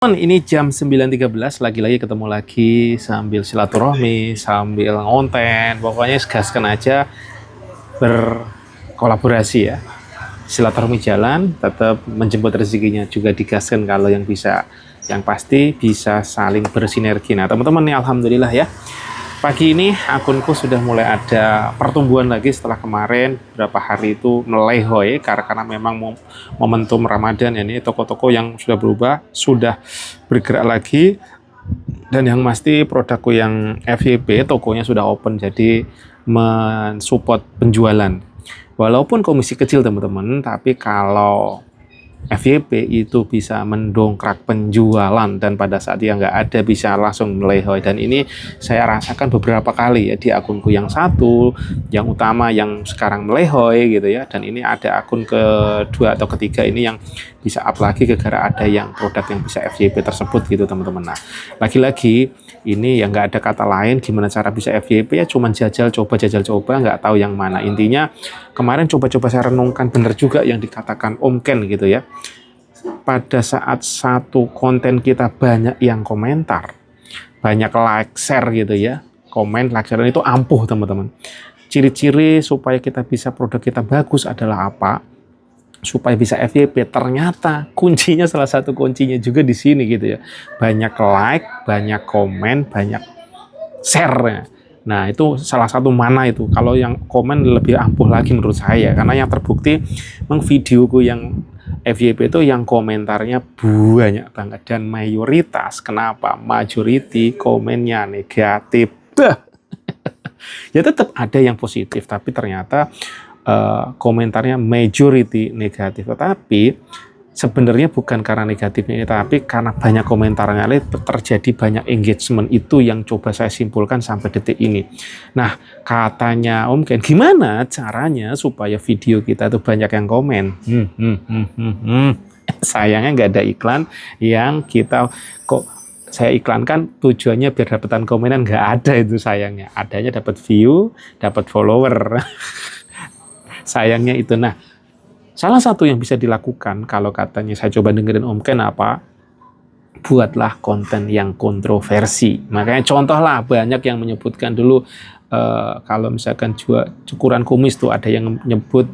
Ini jam 9.13, lagi-lagi ketemu lagi sambil silaturahmi, sambil ngonten, pokoknya gaskan aja berkolaborasi ya. Silaturahmi jalan, tetap menjemput rezekinya juga digaskan kalau yang bisa, yang pasti bisa saling bersinergi. Nah teman-teman nih alhamdulillah ya. Pagi ini akunku sudah mulai ada pertumbuhan lagi setelah kemarin berapa hari itu melehoi karena memang momentum Ramadan ini toko-toko yang sudah berubah sudah bergerak lagi, dan yang pasti produkku yang FYP tokonya sudah open jadi mensupport penjualan. Walaupun komisi kecil teman-teman, tapi kalau FYP itu bisa mendongkrak penjualan dan pada saat yang nggak ada bisa langsung melehoi, dan ini saya rasakan beberapa kali ya di akunku yang satu, yang utama yang sekarang melehoi gitu ya, dan ini ada akun kedua atau ketiga ini yang bisa up lagi gara-gara ada yang produk yang bisa FYP tersebut gitu teman-teman. Nah lagi-lagi ini yang nggak ada kata lain gimana cara bisa FYP ya, cuman jajal coba nggak tahu yang mana. Intinya kemarin coba-coba saya renungkan, bener juga yang dikatakan Om Ken gitu ya, pada saat satu konten kita banyak yang komentar, banyak like, share gitu ya, komen, like, share itu ampuh teman-teman. Ciri-ciri supaya kita bisa produk kita bagus adalah apa? Supaya bisa FYP, ternyata kuncinya, salah satu kuncinya juga di sini gitu ya, banyak like, banyak komen, banyak share. Nah itu salah satu mana itu, kalau yang komen lebih ampuh lagi menurut saya, karena yang terbukti memang videoku yang FYP itu yang komentarnya banyak banget dan mayoritas, kenapa? Majority komennya negatif. Ya tetap ada yang positif, tapi ternyata komentarnya majority negatif. Tetapi sebenarnya bukan karena negatifnya ini, tapi karena banyak komentarnya terjadi banyak engagement, itu yang coba saya simpulkan sampai detik ini. Nah katanya Om Ken, gimana caranya supaya video kita itu banyak yang komen? Sayangnya nggak ada iklan yang kita kok saya iklankan tujuannya biar dapetan komenan, nggak ada itu sayangnya. Adanya dapat view, dapat follower. Sayangnya itu. Nah, salah satu yang bisa dilakukan kalau katanya saya coba dengerin Om Ken apa? Buatlah konten yang kontroversi. Makanya contoh lah, banyak yang menyebutkan dulu kalau misalkan cukuran kumis tuh ada yang menyebut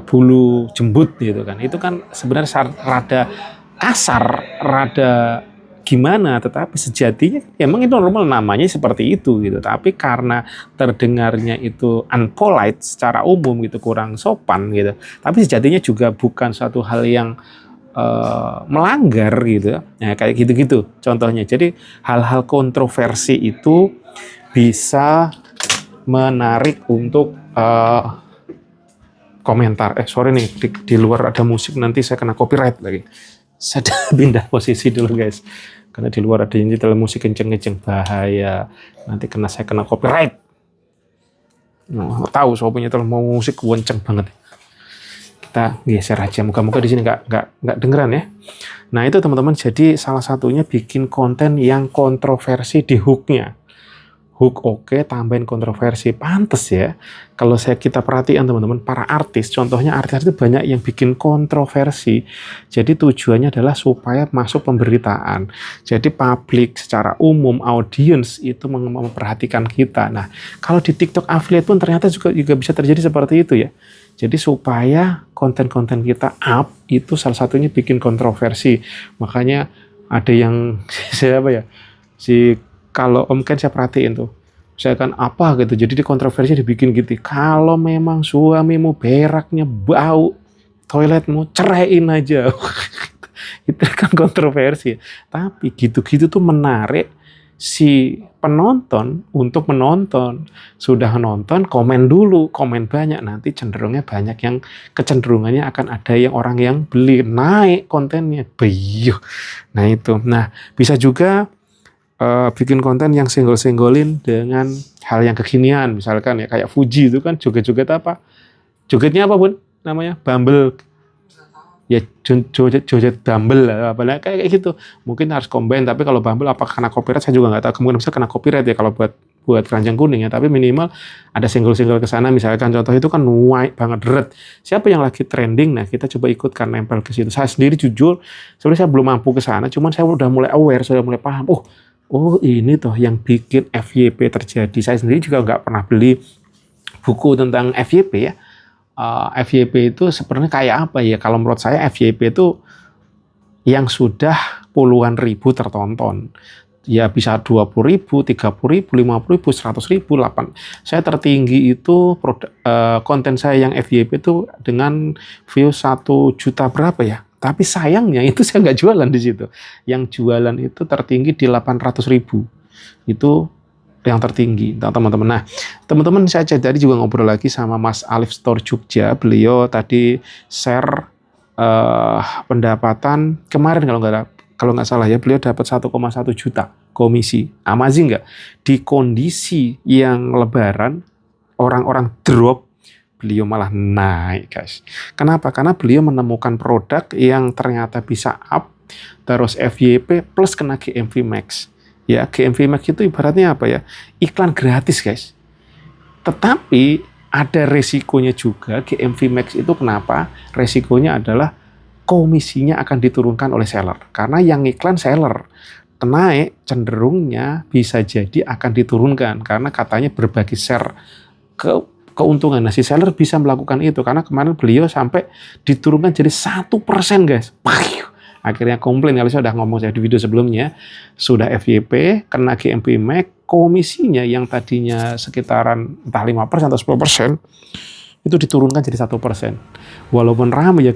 bulu jembut gitu kan. Itu kan sebenarnya rada kasar, rada gimana, tetapi sejatinya emang itu normal, namanya seperti itu gitu. Tapi karena terdengarnya itu unpolite secara umum gitu, kurang sopan gitu, tapi sejatinya juga bukan suatu hal yang melanggar gitu. Nah kayak gitu-gitu contohnya. Jadi hal-hal kontroversi itu bisa menarik untuk komentar. Sorry nih, di luar ada musik, nanti saya kena copyright lagi. Saya pindah posisi dulu guys, karena di luar ada yang nyetel musik kenceng-kenceng, bahaya nanti saya kena copyright. Nah, tahu soal punya mau musik kenceng banget. Kita geser aja, moga-moga di sini nggak dengeran ya. Nah itu teman-teman, jadi salah satunya bikin konten yang kontroversi di hooknya. Hook oke, tambahin kontroversi, pantes ya. Kalau kita perhatikan teman-teman, para artis, contohnya artis itu banyak yang bikin kontroversi. Jadi tujuannya adalah supaya masuk pemberitaan. Jadi publik secara umum, audiens itu memperhatikan kita. Nah, kalau di TikTok affiliate pun ternyata juga bisa terjadi seperti itu ya. Jadi supaya konten-konten kita up, itu salah satunya bikin kontroversi. Makanya ada yang siapa ya? Kalau Om Ken saya perhatiin tuh, saya kan apa gitu, jadi di kontroversi dibikin gitu. Kalau memang suamimu beraknya bau, toiletmu ceraiin aja. Itu kan kontroversi. Tapi gitu-gitu tuh menarik si penonton untuk menonton. Sudah nonton, komen dulu, komen banyak, nanti cenderungnya banyak yang kecenderungannya akan ada yang orang yang beli, naik kontennya. Beuh. Nah itu. Nah, bisa juga bikin konten yang senggol-senggolin dengan hal yang kekinian, misalkan ya kayak Fuji itu kan joget-joget apa? Jogetnya apa Bun? Namanya Bumble. Ya joget Bumble apa kayak gitu. Mungkin harus combine, tapi kalau Bumble apa kena copyright saya juga nggak tahu. Kemungkinan bisa kena copyright ya kalau buat buat keranjang kuning ya, tapi minimal ada senggol-senggol ke sana misalkan, contoh itu kan white banget red. Siapa yang lagi trending, nah kita coba ikutkan nempel ke situ. Saya sendiri jujur sebenarnya saya belum mampu ke sana, cuman saya udah mulai aware, sudah mulai paham. Oh ini toh yang bikin FYP terjadi. Saya sendiri juga nggak pernah beli buku tentang FYP ya. FYP itu sebenarnya kayak apa ya? Kalau menurut saya FYP itu yang sudah puluhan ribu tertonton. Ya bisa 20.000, 30.000, 50.000, 100.000, 8. Saya tertinggi itu konten saya yang FYP itu dengan view 1 juta berapa ya? Tapi sayangnya itu saya nggak jualan di situ. Yang jualan itu tertinggi di 800.000. Itu yang tertinggi, teman-teman. Nah, teman-teman saya tadi juga ngobrol lagi sama Mas Alif Store Jogja. Beliau tadi share pendapatan kemarin kalau nggak salah ya, beliau dapat 1,1 juta komisi. Amazing nggak? Di kondisi yang lebaran, orang-orang drop, beliau malah naik, guys. Kenapa? Karena beliau menemukan produk yang ternyata bisa up, terus FYP plus kena GMV Max. Ya, GMV Max itu ibaratnya apa ya? Iklan gratis, guys. Tetapi ada resikonya juga. GMV Max itu kenapa? Resikonya adalah komisinya akan diturunkan oleh seller. Karena yang iklan seller, naik cenderungnya bisa jadi akan diturunkan. Karena katanya berbagi share keuntungan. Nah, si seller bisa melakukan itu. Karena kemarin beliau sampai diturunkan jadi 1%, guys. Akhirnya komplain, kalau saya sudah ngomong di video sebelumnya, sudah FYP, kena GMV Max, komisinya yang tadinya sekitaran entah 5% atau 10%, itu diturunkan jadi 1%. Walaupun ramai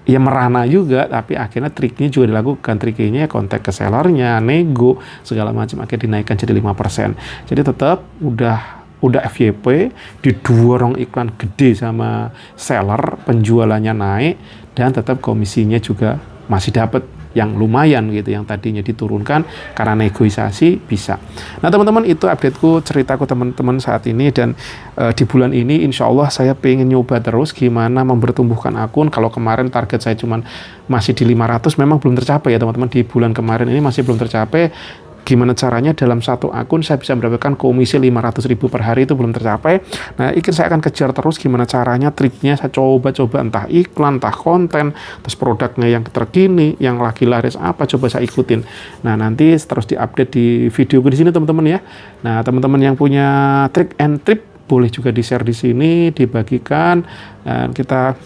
ya merana juga, tapi akhirnya triknya juga dilakukan. Triknya kontak ke sellernya, nego, segala macam, akhirnya dinaikkan jadi 5%. Jadi tetap udah FYP, didorong iklan gede sama seller, penjualannya naik, dan tetap komisinya juga masih dapat yang lumayan gitu, yang tadinya diturunkan karena negosiasi bisa. Nah teman-teman, itu updateku, ceritaku teman-teman saat ini, dan di bulan ini insya Allah saya pengen nyoba terus gimana mempertumbuhkan akun. Kalau kemarin target saya cuman masih di 500, memang belum tercapai ya teman-teman, di bulan kemarin ini masih belum tercapai. Gimana caranya dalam satu akun saya bisa mendapatkan komisi 500.000 per hari, itu belum tercapai. Nah, saya akan kejar terus gimana caranya, triknya saya coba-coba, entah iklan, entah konten, terus produknya yang terkini, yang lagi laris apa, coba saya ikutin. Nah, nanti terus diupdate di video di sini teman-teman ya. Nah, teman-teman yang punya trik and trip boleh juga di-share di sini, dibagikan, dan kita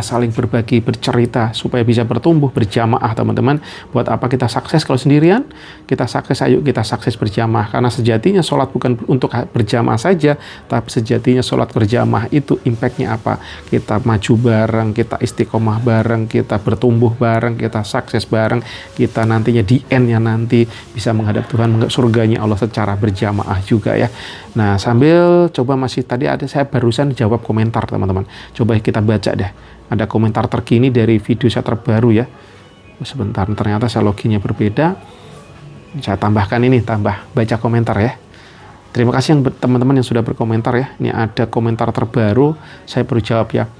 saling berbagi, bercerita supaya bisa bertumbuh berjamaah teman-teman. Buat apa kita sukses kalau sendirian? Kita sukses, ayo kita sukses berjamaah. Karena sejatinya sholat bukan untuk berjamaah saja, tapi sejatinya sholat berjamaah itu impactnya apa? Kita maju bareng, kita istiqomah bareng, kita bertumbuh bareng, kita sukses bareng, kita nantinya di end-nya nanti bisa menghadap Tuhan, surganya Allah secara berjamaah juga ya. Nah, sambil coba tadi saya barusan jawab komentar teman-teman. Coba kita baca deh. Ada komentar terkini dari video saya terbaru ya. Sebentar, ternyata saya loginnya berbeda. Saya tambahkan tambah baca komentar ya. Terima kasih yang teman-teman yang sudah berkomentar ya. Ini ada komentar terbaru, saya baru jawab ya.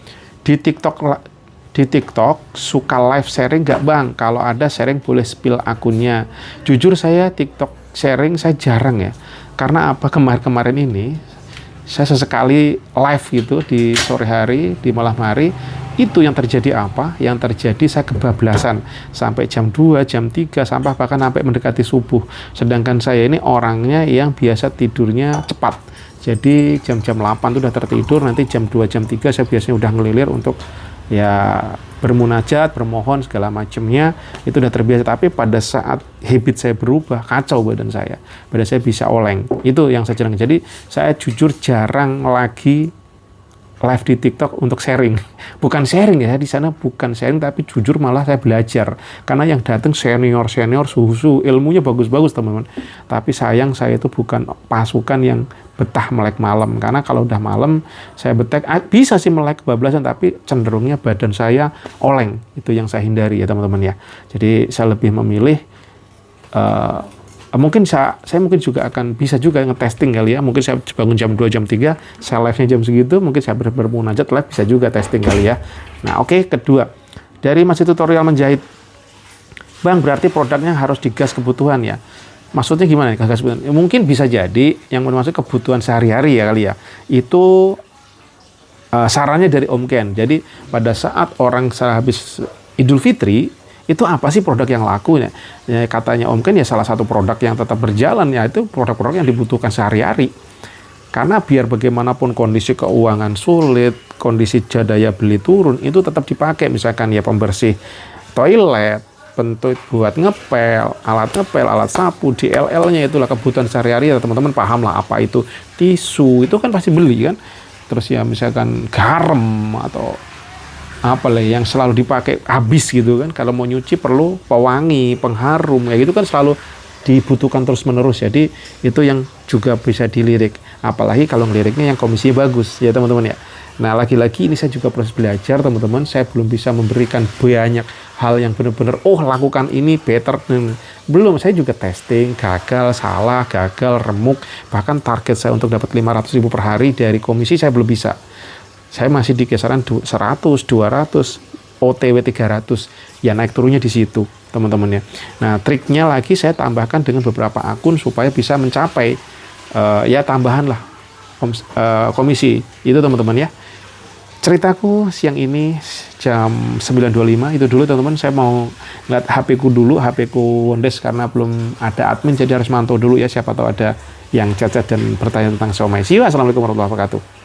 Di TikTok suka live sharing nggak bang? Kalau ada sharing boleh spill akunnya. Jujur saya TikTok sharing saya jarang ya. Karena apa, kemarin ini saya sesekali live gitu di sore hari, di malam hari. Itu yang terjadi apa? Yang terjadi saya kebablasan sampai jam 2, jam 3, bahkan sampai mendekati subuh. Sedangkan saya ini orangnya yang biasa tidurnya cepat. Jadi jam-jam 8 itu udah tertidur, nanti jam 2, jam 3 saya biasanya udah ngelilir untuk ya bermunajat, bermohon segala macamnya, itu udah terbiasa. Tapi pada saat habit saya berubah, kacau badan saya bisa oleng. Itu yang saya jarang. Jadi saya jujur jarang lagi live di TikTok untuk sharing. Bukan sharing ya, di sana bukan sharing, tapi jujur malah saya belajar. Karena yang datang senior suhu ilmunya bagus-bagus teman-teman. Tapi sayang saya itu bukan pasukan yang betah melek malam. Karena kalau udah malam saya betek, bisa sih melek kebablasan, tapi cenderungnya badan saya oleng. Itu yang saya hindari ya teman-teman ya. Jadi saya lebih memilih mungkin saya mungkin juga akan bisa juga ngetesting kali ya. Mungkin saya bangun jam 2, jam 3, saya live-nya jam segitu, mungkin saya bermunajat live, bisa juga testing kali ya. Nah, oke, kedua. Dari masih tutorial menjahit. Bang, berarti produknya harus digas kebutuhan ya. Maksudnya gimana nih gagal sebulan? Ya, mungkin bisa jadi yang bermaksud kebutuhan sehari-hari ya kali ya. Itu sarannya dari Om Ken. Jadi pada saat orang habis Idul Fitri, itu apa sih produk yang laku ya? Ya katanya Om Ken ya salah satu produk yang tetap berjalan ya itu produk-produk yang dibutuhkan sehari-hari. Karena biar bagaimanapun kondisi keuangan sulit, kondisi daya beli turun, itu tetap dipakai. Misalkan ya pembersih toilet, bentuk buat ngepel, alat sapu, DLL-nya itulah kebutuhan sehari-hari ya teman-teman paham lah apa itu tisu, itu kan pasti beli kan. Terus ya misalkan garam atau apa lah yang selalu dipakai habis gitu kan. Kalau mau nyuci perlu pewangi, pengharum, ya gitu kan selalu dibutuhkan terus menerus. Jadi itu yang juga bisa dilirik. Apalagi kalau ngeliriknya yang komisinya bagus ya teman-teman ya. Nah lagi-lagi ini saya juga proses belajar teman-teman. Saya belum bisa memberikan banyak hal yang benar-benar lakukan ini better. Belum, saya juga testing, gagal, salah, gagal, remuk. Bahkan target saya untuk dapat 500.000 per hari dari komisi saya belum bisa. Saya masih di kisaran 100, 200, OTW 300. Ya naik turunnya di situ teman-teman ya. Nah triknya lagi saya tambahkan dengan beberapa akun supaya bisa mencapai ya tambahan lah komisi itu teman-teman ya. Ceritaku siang ini jam 9.25 itu dulu teman-teman. Saya mau ngeliat HP ku dulu, HP ku Wondes karena belum ada admin jadi harus mantau dulu ya, siapa tahu ada yang cacat dan bertanya tentang Xiaomi. See you, assalamualaikum warahmatullahi wabarakatuh.